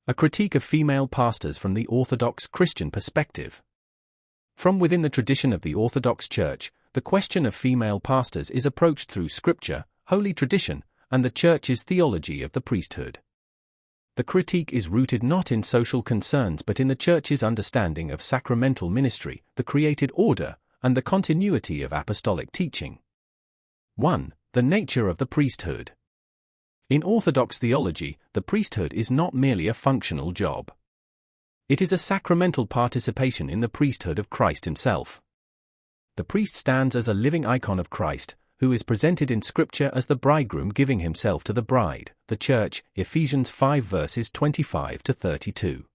A critique of female pastors from the Orthodox Christian perspective. From within the tradition of the Orthodox Church, the question of female pastors is approached through Scripture, holy tradition, and the Church's theology of the priesthood. The critique is rooted not in social concerns but in the Church's understanding of sacramental ministry, the created order, and the continuity of apostolic teaching. 1. The nature of the priesthood. In Orthodox theology, the priesthood is not merely a functional job. It is a sacramental participation in the priesthood of Christ himself. The priest stands as a living icon of Christ, who is presented in Scripture as the bridegroom giving himself to the bride, the Church, Ephesians 5 verses 25 to 32.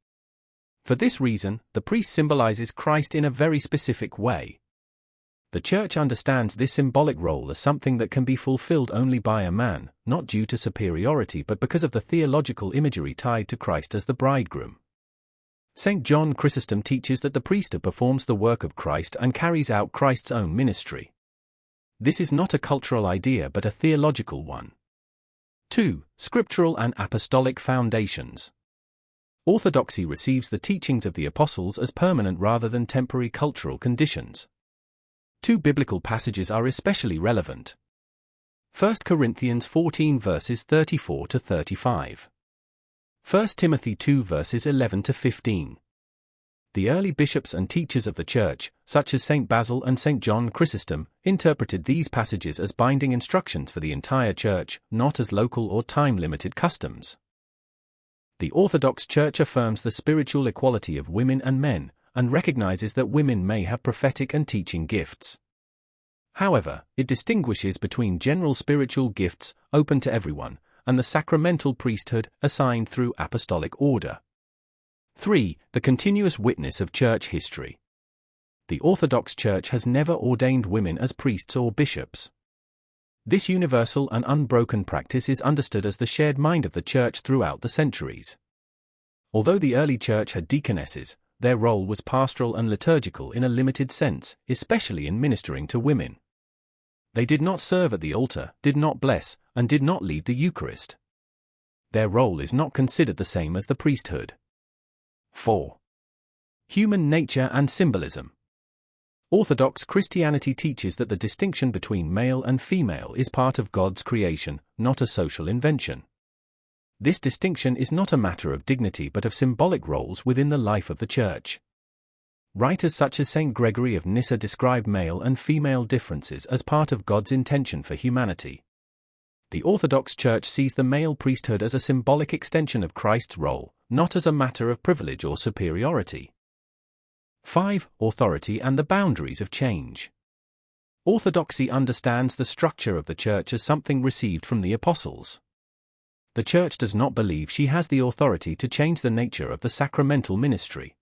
For this reason, the priest symbolizes Christ in a very specific way. The Church understands this symbolic role as something that can be fulfilled only by a man, not due to superiority but because of the theological imagery tied to Christ as the bridegroom. St. John Chrysostom teaches that the priesthood performs the work of Christ and carries out Christ's own ministry. This is not a cultural idea but a theological one. 2. Scriptural and apostolic foundations. Orthodoxy receives the teachings of the apostles as permanent rather than temporary cultural conditions. 2 biblical passages are especially relevant. 1 Corinthians 14 verses 34 to 35. 1 Timothy 2 verses 11 to 15. The early bishops and teachers of the Church, such as St. Basil and St. John Chrysostom, interpreted these passages as binding instructions for the entire Church, not as local or time-limited customs. The Orthodox Church affirms the spiritual equality of women and men, and recognizes that women may have prophetic and teaching gifts. However, it distinguishes between general spiritual gifts, open to everyone, and the sacramental priesthood, assigned through apostolic order. 3. The continuous witness of Church history. The Orthodox Church has never ordained women as priests or bishops. This universal and unbroken practice is understood as the shared mind of the Church throughout the centuries. Although the early Church had deaconesses, their role was pastoral and liturgical in a limited sense, especially in ministering to women. They did not serve at the altar, did not bless, and did not lead the Eucharist. Their role is not considered the same as the priesthood. 4. Human nature and symbolism. Orthodox Christianity teaches that the distinction between male and female is part of God's creation, not a social invention. This distinction is not a matter of dignity but of symbolic roles within the life of the Church. Writers such as St. Gregory of Nyssa describe male and female differences as part of God's intention for humanity. The Orthodox Church sees the male priesthood as a symbolic extension of Christ's role, not as a matter of privilege or superiority. 5. Authority and the boundaries of change. Orthodoxy understands the structure of the Church as something received from the apostles. The Church does not believe she has the authority to change the nature of the sacramental ministry.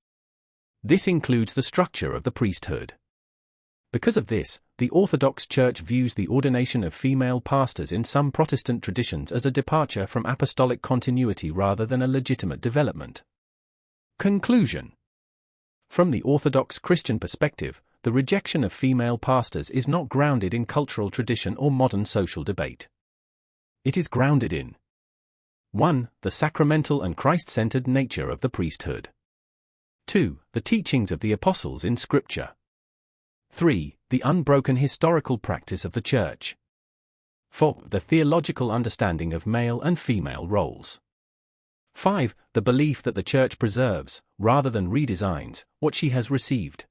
This includes the structure of the priesthood. Because of this, the Orthodox Church views the ordination of female pastors in some Protestant traditions as a departure from apostolic continuity rather than a legitimate development. Conclusion. From the Orthodox Christian perspective, the rejection of female pastors is not grounded in cultural tradition or modern social debate. It is grounded in 1. The sacramental and Christ-centered nature of the priesthood. 2. The teachings of the apostles in Scripture. 3. The unbroken historical practice of the Church. 4. The theological understanding of male and female roles. 5. The belief that the Church preserves, rather than redesigns, what she has received.